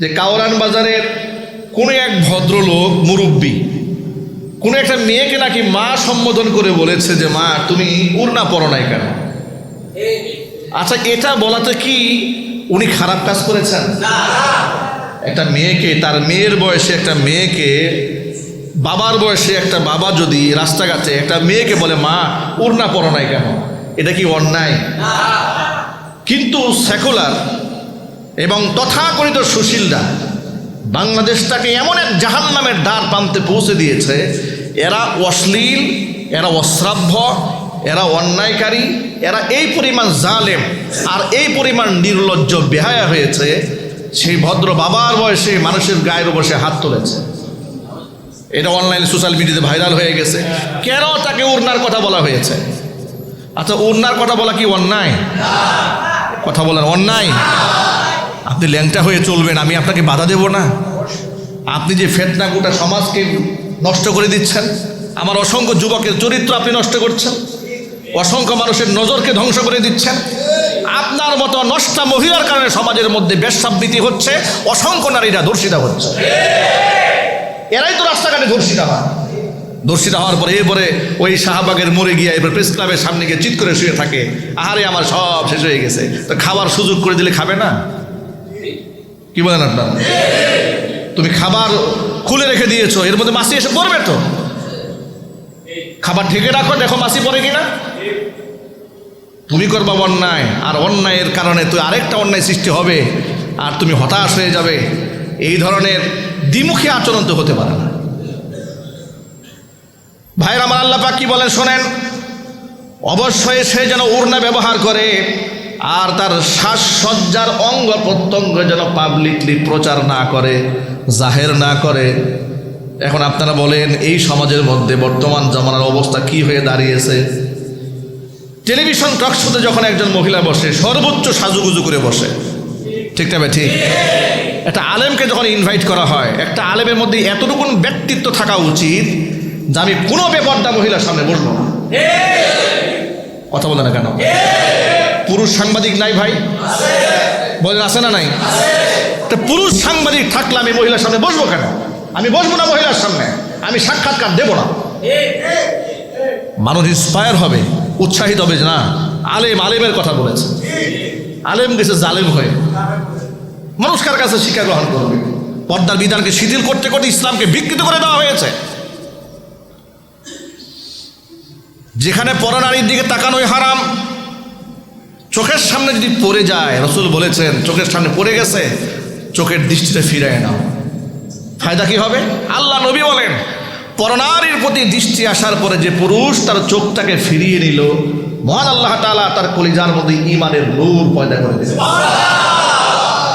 যে কাওরান বাজারের কোনো এক ভদ্রলোক মুরব্বী কোনো একটা মেয়েকে নাকি মা সম্বোধন করে বলেছে যে মা তুমি ওড়না পরো নাই কেন। আচ্ছা, এটা বলাতে কি উনি খারাপ কাজ করেছেন? একটা মেয়েকে, তার মেয়ের বয়সে একটা মেয়েকে, বাবার বয়সে একটা বাবা যদি রাস্তাঘাটে একটা মেয়েকে বলে মা ওড়না পরো নাই কেন, এটা কি অন্যায়? কিন্তু সেকুলার এবং তথাকথিত সুশীলরা বাংলাদেশটাকে এমন এক জাহান্নামের দ্বার প্রান্তে পৌঁছে দিয়েছে। এরা অশ্লীল, এরা অশ্রাব্য, এরা অন্যায়কারী, এরা এই পরিমাণ জালেম আর এই পরিমাণ নির্লজ্জ বেহায়া হয়েছে, সেই ভদ্র বাবার বয়সে মানুষের গায়ের বসে হাত তুলেছে। এটা অনলাইনে সোশ্যাল মিডিয়াতে ভাইরাল হয়ে গেছে। কেন তাকে ওড়নার কথা বলা হয়েছে? আচ্ছা, ওড়নার কথা বলা কি অন্যায়? কথা বলেন, অন্যায়? আপনি ল্যাংটা হয়ে চলবেন, আমি আপনাকে বাধা দেব না। আপনি যে ফেতনা গোটা সমাজকে নষ্ট করে দিচ্ছেন, আমার অসংখ্য যুবকের চরিত্র আপনি নষ্ট করছেন, অসংখ্য মানুষের নজরকে ধ্বংস করে দিচ্ছেন। আপনার মতো নষ্টা মহিলার কারণে সমাজের মধ্যে বেশ্যাবৃত্তি হচ্ছে, অসংখ্য নারীরা ধর্ষিতা হচ্ছে। এরাই তো রাস্তাঘাটে ধর্ষিতা হয়। ধর্ষিতা হওয়ার পরে এরপরে ওই শাহবাগের মরে গিয়ে এবার প্রেস ক্লাবের সামনে গিয়ে চিৎ করে শুয়ে থাকে, আহারে আমার সব শেষ হয়ে গেছে। তো খাবার সুযোগ করে দিলে খাবে না? কি বলেন আপনারা? তুমি খাবার খুলে রেখে দিয়েছো, এর মধ্যে মাছি এসে পড়বে তো। খাবার ঢেকে রাখো, দেখো মাছি পড়ে কিনা। তুমি করবা অন্যায়, আর অন্যায়ের কারণে তো আরেকটা অন্যায় সৃষ্টি হবে, আর তুমি হতাশ হয়ে যাবে। এই ধরনের দ্বিমুখী আচরণ তো হতে পারে না। ভাইয়ের আমার, আল্লাহ পাক কি বলেন শোনেন, অবশ্যই সে যেন ওড়না ব্যবহার করে আর তার সাজসজ্জার অঙ্গ প্রত্যঙ্গ যেন পাবলিকলি প্রচার না করে, জাহের না করে। এখন আপনারা বলেন এই সমাজের মধ্যে বর্তমান জামানার অবস্থা কি হয়ে দাঁড়িয়েছে? টেলিভিশন টক শোতে যখন একজন মহিলা বসে সর্বোচ্চ সাজুগুজু করে বসে, ঠিক না? ঠিক। একটা আলেমকে যখন ইনভাইট করা হয়, একটা আলেমের মধ্যে এতটুকুন ব্যক্তিত্ব থাকা উচিত যে আমি কোনো বেপর্দা মহিলার সামনে বসবো না। কথা বলে না কেন? পুরুষ সাংবাদিক নাই ভাই? বলেন আছে না নাই? একটা পুরুষ সাংবাদিক থাকলে আমি মহিলার সামনে বসবো কেন? আমি বসবো না মহিলার সামনে, আমি সাক্ষাৎকার দেব না। মানুষ ইন্সপায়ার হবে, উৎসাহিত হবে যে না, আলেম আলেমের কথা বলেছে। আলেম গেছে জালেম হয়ে, মানুষ কার কাছে শিক্ষা গ্রহণ করবে? পর্দার বিধানকে শিথিল করতে করতে ইসলামকে বিকৃত করে দেওয়া হয়েছে। যেখানে পরনারীর দিকে তাকানোই হারাম, চোখের সামনে যদি পড়ে যায়, রসুল বলেছেন চোখের সামনে পড়ে গেছে, চোখের দৃষ্টিতে ফিরায় নাও। ফায়দা কি হবে? আল্লাহ নবী বলেন পরনারীর প্রতি দৃষ্টি আসার পরে যে পুরুষ তার চোখটাকে ফিরিয়ে নিল, মহান আল্লাহ তাআলা তার কলিজার মধ্যে ঈমানের নূর পয়দা করে দিলেন।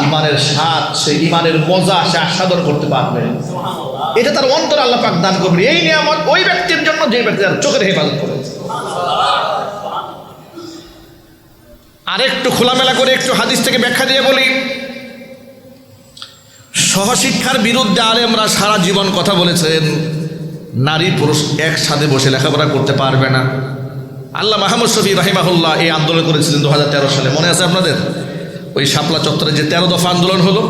ঈমানের স্বাদ, সেই ঈমানের মজা সে আস্বাদন করতে পারবে। এটা তার অন্তর আল্লাহ পাক দান করবে। এই নিয়ামত ওই ব্যক্তির জন্য যে ব্যক্তি তার চোখের হেফাজত করেছে। আরেকটু খোলামেলা করে একটু হাদিস থেকে ব্যাখ্যা দিয়ে বলি। সহশিক্ষার বিরুদ্ধে আলেমরা সারা জীবন কথা বলেছেন, নারী পুরুষ একসাথে বসে লেখাপড়া করতে পারবে না। আল্লাহ মাহমুদ শফি রাহিমাহুল্লাহ এই আন্দোলন করেছিলেন 2013 সালে, মনে আছে আপনাদের? ওই শাপলা চত্বরে যে 13 দফা আন্দোলন হলো,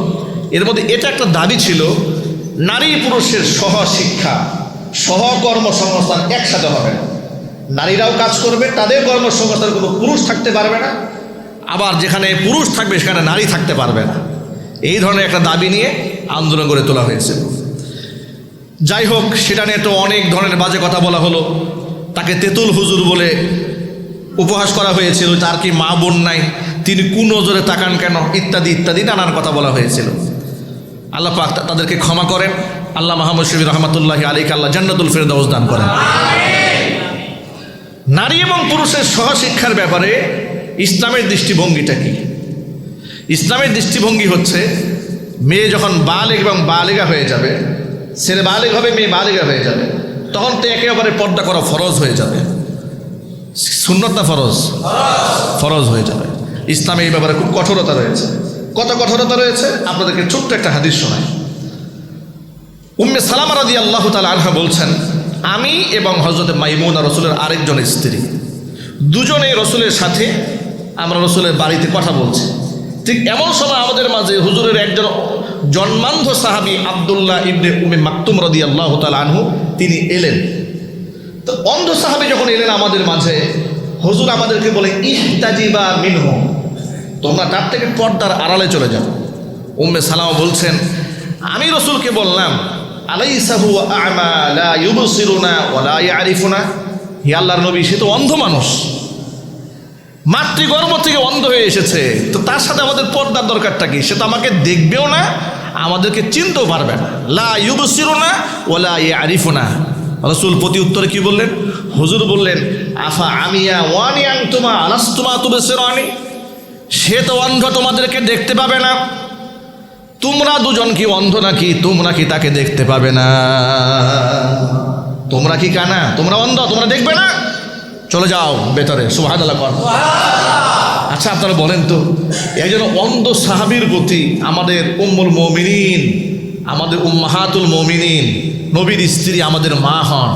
এর মধ্যে এটা একটা দাবি ছিল, নারী পুরুষের সহশিক্ষা, সহকর্মসংস্থান একসাথে হবে। নারীরাও কাজ করবে, তাদের কর্মসংস্থান কোনো পুরুষ থাকতে পারবে না, আবার যেখানে পুরুষ থাকবে সেখানে নারী থাকতে পারবে না। এই ধরনের একটা দাবি নিয়ে আন্দোলন করে তোলা হয়েছিল। যাই হোক, সেটা নিয়ে তো অনেক ধরনের বাজে কথা বলা হলো। তাকে তেঁতুল হুজুর বলে উপহাস করা হয়েছিল, তার কি মা বোন নাই, তিনি কোন নজরে তাকান কেন, ইত্যাদি ইত্যাদি নানান কথা বলা হয়েছিল। আল্লাহ পাক তাদেরকে ক্ষমা করেন। আল্লাহ মাহমুদ শফি রহমতুল্লাহি আলাইহি আল্লাহ জান্নাতুল ফেরদাউস দান করেন। নারী এবং পুরুষের সহশিক্ষার ব্যাপারে ইসলামের দৃষ্টিভঙ্গিটা কি? ইসলামের দৃষ্টিভঙ্গি হচ্ছে, মেয়ে যখন বালেগ এবং বালেগা হয়ে যাবে, ছেলে বালেগ হবে, মেয়ে বালেগা হয়ে যাবে, তখন তো একেবারে পর্দা করা ফরজ হয়ে যাবে। সুন্নত না ফরজ? ফরজ হয়ে যাবে। ইসলামে এই ব্যাপারে খুব কঠোরতা রয়েছে। কত কঠোরতা রয়েছে আপনাদেরকে ছোট্ট একটা হাদিস শোনাই। উম্মে সালামা রাদিয়াল্লাহু তাআলা আনহা বলছেন, আমি এবং হযরত মাইমুনা রসুলের আরেকজন স্ত্রী দুজনেই রসুলের সাথে আমরা রসুলের বাড়িতে কথা বলছি। ঠিক এমন সময় আমাদের মাঝে হুজুরের একজন জন্মান্ধ সাহাবী আব্দুল্লাহ ইবনে উম্মে মাকতুম রাদিয়াল্লাহু তাআলা আনহু তিনি এলেন। তো অন্ধ সাহাবী যখন এলেন আমাদের মাঝে, হুজুর আমাদেরকে বলে ইহতাজিবা মিনহু, তোমরা তার থেকে পর্দার আড়ালে চলে যাও। উম্মে সালামা বলছেন, আমি রাসূলকে বললাম আলাইসা হুয়া আ'মা লা ইউবসিরুনা ওয়া লা ইয়ারিফুনা, হে আল্লাহর নবী, সে তো অন্ধ মানুষ, মাতৃগর্ভ থেকে অন্ধ হয়ে এসেছে, তো তার সাথে আমাদের পর্দার দরকারটা কি? সে তো আমাকে দেখবেও না, আমাদেরকে চিনতেও পারবে না। লা ইউবসিরুনা ওয়া লা ইয়ারিফুনা। রাসূল প্রতি উত্তরে কি বললেন? হুজুর বললেন, আফা আমিয়া ওয়ানি আনতুমা আলাস্তুমা তুবসিরানি, সে তো অন্ধ, তোমাদেরকে দেখতে পাবে না। তোমরা দুজন কি অন্ধ নাকি? তোমরা কি তাকে দেখতে পাবে না? তোমরা কি কানা? তোমরা অন্ধ, তোমরা দেখবে না? চলে যাও ভেতরে। সুবহানাল্লাহ। আচ্ছা আপনারা বলেন তো, একজন অন্ধ সাহাবীর প্রতি আমাদের উম্মুল মুমিনিন, আমাদের উম্মাহাতুল মুমিনিন, নবীর স্ত্রী, আমাদের মা হন,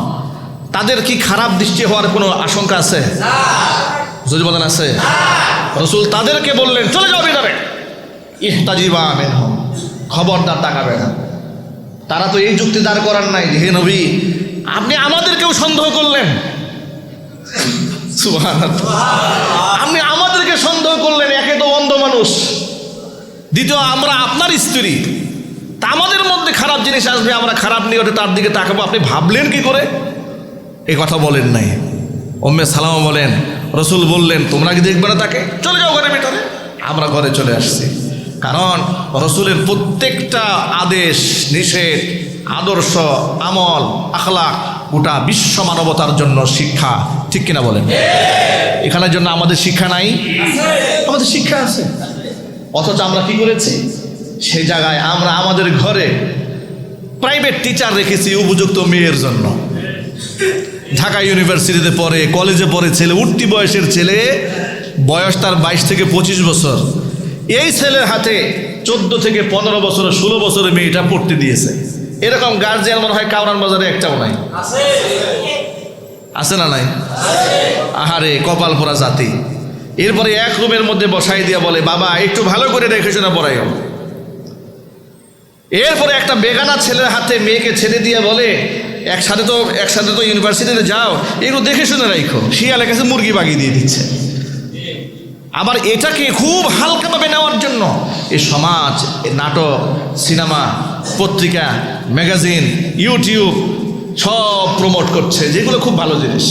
তাদের কি খারাপ দৃষ্টি হওয়ার কোনো আশঙ্কা আছে? যদি বলেন আছে? রাসূল তাদেরকে বললেন, চলে যাও ভেতরে। ইহতাজিবা মিনহু, খবরদার তাকাবে না। তারা তো এই যুক্তি দাঁড় করার নাই যে হে নবী, আপনি আমাদেরকেও সন্দেহ করলেন। সুবহানাল্লাহ। আপনি আমাদেরকে সন্দেহ করলেন, একে তো অন্ধ মানুষ, দ্বিতীয় আমরা আপনার স্ত্রী, তা আমাদের মধ্যে খারাপ জিনিস আসবে, আমরা খারাপ নিয়তে তার দিকে তাকাবো, আপনি ভাবলেন কি করে? এই কথা বলেন নাই। উম্মে সালামা বলেন, রাসূল বললেন, তোমরা কি দেখবে না তাকে? চলে যাও ঘরের ভিতরে। আমরা ঘরে চলে আসছি, কারণ রাসূলের প্রত্যেকটা আদেশ, নিষেধ, আদর্শ, আমল, আখলাক গোটা বিশ্ব মানবতার জন্য শিক্ষা। ঠিক কিনা বলেন? এখানের জন্য আমাদের শিক্ষা নাই? আমাদের শিক্ষা আছে। অথচ আমরা কি করেছি? সেই জায়গায় আমরা আমাদের ঘরে প্রাইভেট টিচার রেখেছি উপযুক্ত মেয়ের জন্য। ঢাকা ইউনিভার্সিটিতে পড়ে, কলেজে পড়ে ছেলে, উঠতি বয়সের ছেলে, বয়স তার 22 থেকে 25 বছর, এই ছেলের হাতে 14 থেকে 15 বছর, 16 বছরের মেয়েটা পড়তে দিয়েছে। এরকম গার্জিয়ান মনে হয় কাউরান বাজারে একটাও নাই। আছে না নাই? আহারে কপাল পোড়া জাতি। এরপরে এক রুমের মধ্যে বসাই দিয়া বলে, বাবা একটু ভালো করে দেখে শোনা পড়াইও। এরপরে একটা বেগানা ছেলের হাতে মেয়েকে ছেড়ে দিয়ে বলে, একসাথে তো ইউনিভার্সিটিতে যাও, এগুলো দেখে শুনে রাখো। শিয়ালের কাছে মুরগি বাগিয়ে দিয়ে দিচ্ছে। আবার এটাকে খুব হালকাভাবে নেওয়ার জন্য এই সমাজ, এই নাটক, সিনেমা, পত্রিকা, ম্যাগাজিন, ইউটিউব সব প্রমোট করছে, যেগুলো খুব ভালো জিনিস।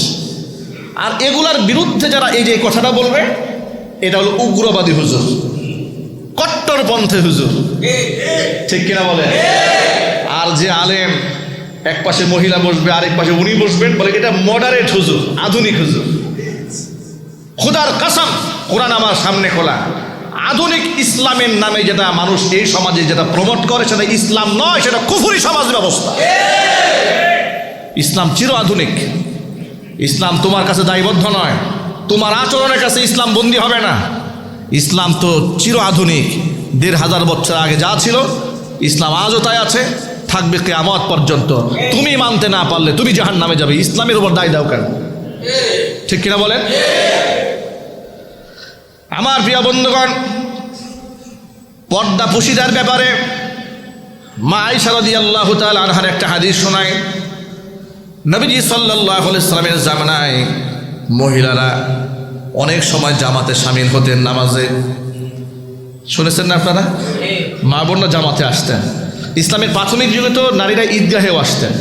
আর এগুলার বিরুদ্ধে যারা এই যে কথাটা বলবে, এটা হলো উগ্রবাদী হুজুর, কট্টরপন্থী হুজুর। ঠিক কিনা বলে? আর যে আলেম, এক পাশে মহিলা বসবে, আরেক পাশে উনি বসবেন, বলে এটা মডারেট হুজুর, আধুনিক হুজুর। খোদার কসম, কোরআন আমার সামনে খোলা, আধুনিক ইসলামের নামে যেটা মানুষ এই সমাজে যেটা প্রমোট করে, সেটা ইসলাম নয়, সেটা কুফরি সমাজ ব্যবস্থা। ইসলাম চির আধুনিক। ইসলাম তোমার কাছে দায়বদ্ধ নয়, তোমার আচরণের কাছে ইসলাম বন্দী হবে না। ইসলাম তো চির আধুনিক। 1500 বছর আগে যা ছিল, ইসলাম আজও তাই আছে, থাকবে কিয়ামত পর্যন্ত। তুমি মানতে না পারলে তুমি জাহান্নামে যাবে। ইসলামের উপর দায় দাও কেন? ঠিক কিনা বলেন? আমার প্রিয় বন্ধুগণ, পর্দা পুশিদার ব্যাপারে মা আয়েশা রাদিয়াল্লাহু তাআলা আনহার একটা হাদিস শোনায়। নবীজি সাল্লাল্লাহু আলাইহি ওয়াসাল্লামের জামানায় মহিলারা অনেক সময় জামাতে শামিল হতেন, নামাজে। শুনেছেন না আপনারা? মা বোনরা জামাতে আসতেন। ইসলামের প্রাথমিক যুগে তো নারীরা ঈদগাহেও আসতেন,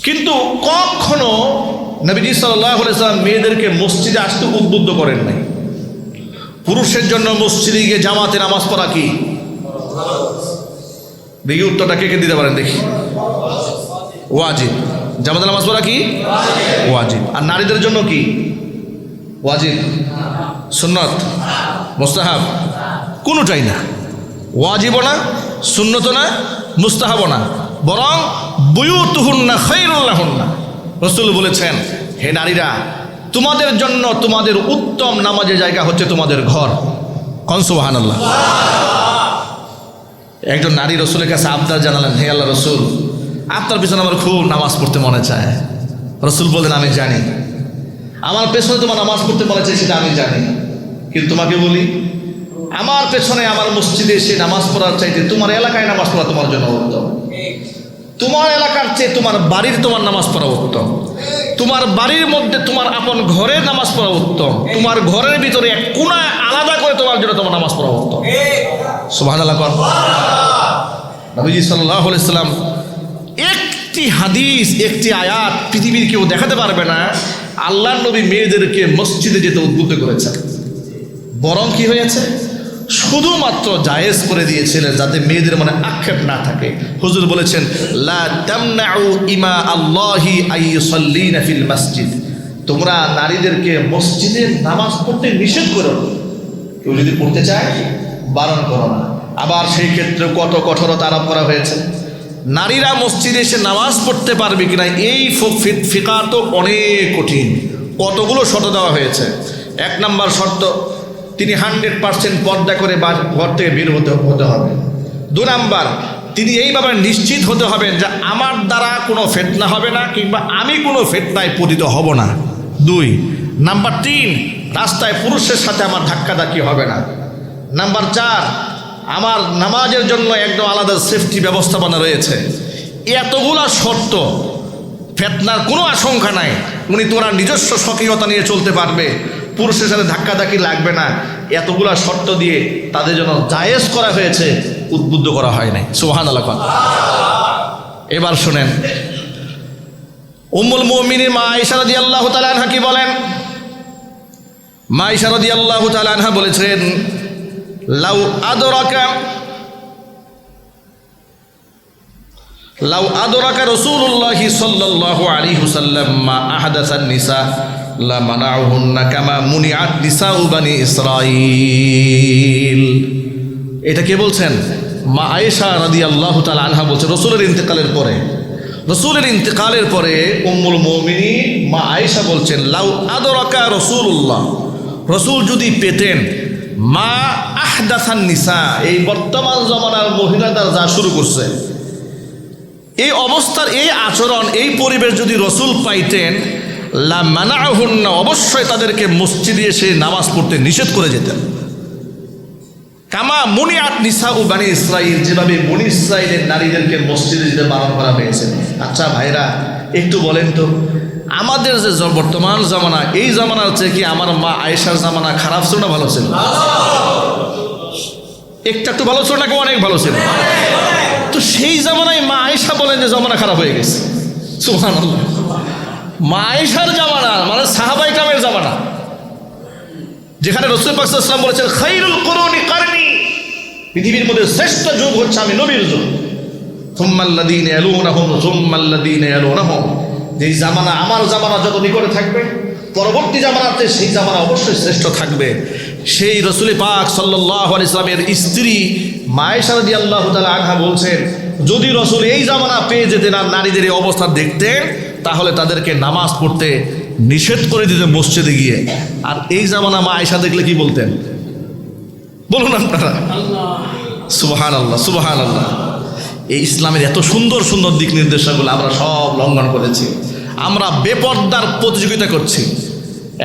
কিন্তু কখনো নবীজি সাল্লাল্লাহু আলাইহি ওয়াসাল্লাম মেয়েদেরকে মসজিদে আসতে উদ্বুদ্ধ করেন নাই। পুরুষের জন্য মসজিদে গিয়ে জামাতে নামাজ পড়া কি? দেখি উত্তরটা কে কে দিতে পারেন দেখি। ওয়াজিব। জামাতে নামাজ পড়া কি? ওয়াজিব। আর নারীদের জন্য কি? ওয়াজিব, সুন্নত, মুস্তাহাব? কোনোটাই না। ওয়াজিবও না, সুন্নতও না, মুস্তাহাবও না, বরং বুয়ুতুহুন্না খায়রুল লাহুন্না। রাসূল বলেছেন, হে নারীরা, তোমাদের জন্য তোমাদের উত্তম নামাজের জায়গা হচ্ছে তোমাদের ঘর। কোন সুবহানাল্লাহ। একজন নারী রাসূলের কাছে আবদার জানালেন, হে আল্লাহ রাসূল, আপনার পিছনে আমার খুব নামাজ পড়তে মনে চায়। রাসূল বলেন, আমি জানি আমার পেছনে তোমার নামাজ পড়তে মনে চায়, সেটা আমি জানি, কিন্তু তোমাকে বলি আমার পেছনে আমার মসজিদে এসে নামাজ পড়ার চাইতে তোমার এলাকায় নামাজ পড়া তোমার জন্য উত্তম। তোমার এলাকার চেয়ে তোমার বাড়ির তোমার নামাজ পড়া উত্তম। তোমার বাড়ির মধ্যে তোমার আপন ঘরের নামাজ পড়া উত্তম। তোমার ঘরের ভিতরে এক কোণা আলাদা করে তোমার জন্য তোমার নামাজ পড়া উত্তম। সুবহানাল্লাহ। নবীজি সাল্লাল্লাহু আলাইহি সাল্লাম একটি হাদিস, একটি আয়াত পৃথিবীর কেউ দেখাতে পারবে না আল্লাহর নবী মেয়েদেরকে মসজিদে যেতে উদ্বুদ্ধ করেছেন। বরং কি হয়েছে, শুধুমাত্র জায়েজ করে দিয়েছিলেন যাতে মেয়েদের মনে আক্ষেপ না থাকে। হুজুর বলেছেন, লা তামনাউ ইমা আল্লাহি আইয়ুসাল্লিনা ফিল মসজিদ, তোমরা নারীদেরকে মসজিদে নামাজ পড়তে নিষেধ করো। কেউ যদি পড়তে চায় বারণ করো না। আবার সেই ক্ষেত্রে কত কঠোরতা আরোপ করা হয়েছে। নারীরা মসজিদে এসে নামাজ পড়তে পারবে কিনা এই ফিকা তো অনেক কঠিন। কতগুলো শর্ত দেওয়া হয়েছে। 1 নম্বর শর্ত, তিনি 100% পর্দা করে ঘর থেকে বের হতে হবে। 2 নাম্বার, তিনি এইভাবে নিশ্চিত হতে হবেন যে আমার দ্বারা কোনো ফিতনা হবে না কিংবা আমি কোনো ফিতনায় পতিত হব না। 2 নাম্বার 3, রাস্তায় পুরুষের সাথে আমার ধাক্কাধাক্কি হবে না। নাম্বার 4, আমার নামাজের জন্য একদম আলাদা সেফটি ব্যবস্থাপনা রয়েছে। এতগুলা শর্ত, ফিতনার কোনো আশঙ্কা নাই। উনি তোরা নিজস্ব সক্রিয়তা নিয়ে চলতে পারবে, পুরুষের সাথে ধাক্কাধাক্কি লাগবে না। এতগুলা শর্ত দিয়ে তাদের জন্য জায়েজ করা হয়েছে, উদ্বুদ্ধ করা হয় নাই। সুবহানাল্লাহ। এবার শুনেন, উম্মুল মুমিনিন মা আয়েশা রাদিয়াল্লাহু তাআলা আনহা কি বলেন? মা আয়েশা রাদিয়াল্লাহু তাআলা আনহা বলেছেন, লাউ আদরাকা রাসূলুল্লাহি সাল্লাল্লাহু আলাইহি ওয়াসাল্লাম মা আহদাসান নিসা লা মানাউহুন্না কামা মুনিআত নিসাউ বানি ইসরাঈল। এটা কে বলছেন? মা আয়েশা রাদিয়াল্লাহু তাআলা আনহা বলছেন, রাসূলের ইন্তেকালের পরে উম্মুল মুমিনিন মা আয়েশা বলছেন, লাউ আদরাকা রাসূলুল্লাহ, রাসূল যদি পেতেন মা আহদাসান নিসা, এই বর্তমান জমানার মহিলাদের যা শুরু করছে, এই অবস্থার এই আচরণ, এই পরিবেশ যদি রসুল পাইতেন, লা মানাহুন্না, অবশ্যই তাদেরকে মসজিদে এসে নামাজ পড়তে নিষেধ করে যেতেন। কামা মুনিআত নিসাউ বানি ইসরাঈল, যেভাবে বনি ইসরাঈলের নারীদেরকে মসজিদে যেতে বারণ করা হয়েছে। আচ্ছা ভাইরা, একটু বলেন তো, আমাদের যে বর্তমান জামানা, এই জামানার চেয়ে কি আমার মা আয়েশার জামানা খারাপ ছিল না ভালো ছিল? একটু ভালো ছিল নাকি অনেক ভালো ছিল? তো সেই জামানায় মা আয়েশা বলেন যে জামানা খারাপ হয়ে গেছে। সুবহানাল্লাহ। মা আয়েশার জামানা মানে সাহাবায়ে কেরামের জামানা, যেখানে রাসূল পাক সাল্লাল্লাহু আলাইহি ওয়াসাল্লাম বলেছেন, খায়রুল কুরুনি কারনি, পৃথিবীর মধ্যে শ্রেষ্ঠ যুগ হচ্ছে আমি নবীর যুগ। সুম্মাল্লাযীনা ইয়ালুনাহুম সুম্মাল্লাযীনা ইয়ালুনাহুম, যেই জামানা আমার জামানা যত নিকটে থাকবে, পরবর্তী জামানাতে সেই জামানা অবশ্যই শ্রেষ্ঠ থাকবে। সেই রাসূল পাক সাল্লাল্লাহু আলাইহি ওয়াসাল্লামের স্ত্রী মা আয়েশা রাদিয়াল্লাহু তাআলা আনহা বলছেন, যদি রাসূল এই জামানা পেয়ে যেতেন আর নারীদের এই অবস্থা দেখতেন, তাহলে তাদেরকে নামাজ পড়তে নিষেধ করে দিতেন মসজিদে গিয়ে। আর এই জামানা মা আয়েশা দেখলে কি বলতেন বলুন আপনারা? সুবহানাল্লাহ, সুবহানাল্লাহ। এই ইসলামের এত সুন্দর সুন্দর দিক নির্দেশনাগুলো আমরা সব লঙ্ঘন করেছি। আমরা বেপর্দার প্রতিযোগিতা করছি।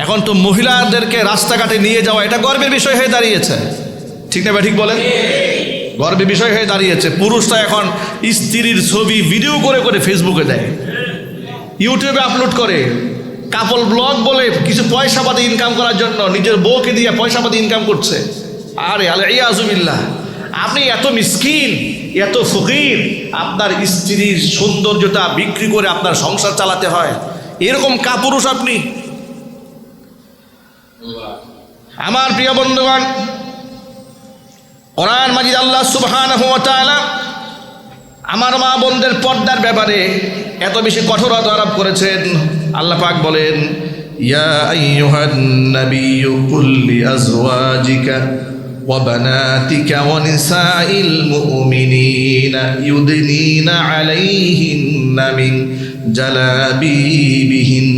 এখন তো মহিলাদেরকে রাস্তাঘাটে নিয়ে যাওয়া এটা গর্বের বিষয় হয়ে দাঁড়িয়েছে, ঠিক না? ঠিক বলেন, গর্বের বিষয় হয়ে দাঁড়িয়েছে। পুরুষরা এখন স্ত্রীর ছবি ভিডিও করে করে ফেসবুকে দেয়, ইউটিউবে আপলোড করে, কাপল ব্লগ বলে কিছু পয়সাপাতি ইনকাম করার জন্য নিজের বউকে দিয়ে পয়সাপাতি ইনকাম করছে। আরে আলিয়াজুবিল্লাহ, আপনি এত মিসকিন, এত ফকির, আপনার স্ত্রীর সৌন্দর্যতা বিক্রি করে আপনার সংসার চালাতে হয়, এরকম কাপুরুষ আপনি? আমার প্রিয় বন্ধুগণ, কোরআন মাজিদ আল্লাহ সুবহানাহু ওয়া তাআলা আমার মা বোনদের পর্দার ব্যাপারে এত বেশি কঠোরতা আরোপ করেছেন। আল্লাহ পাক বলেন, ইয়া আইয়ুহান নাবিয়্যু কুল লিআজওয়াজিকা ওয়া বানাতিকা ওয়া নিসাইল মুমিনিনা ইউদনিনা আলাইহিন্না মিন জালাবিবিহিন।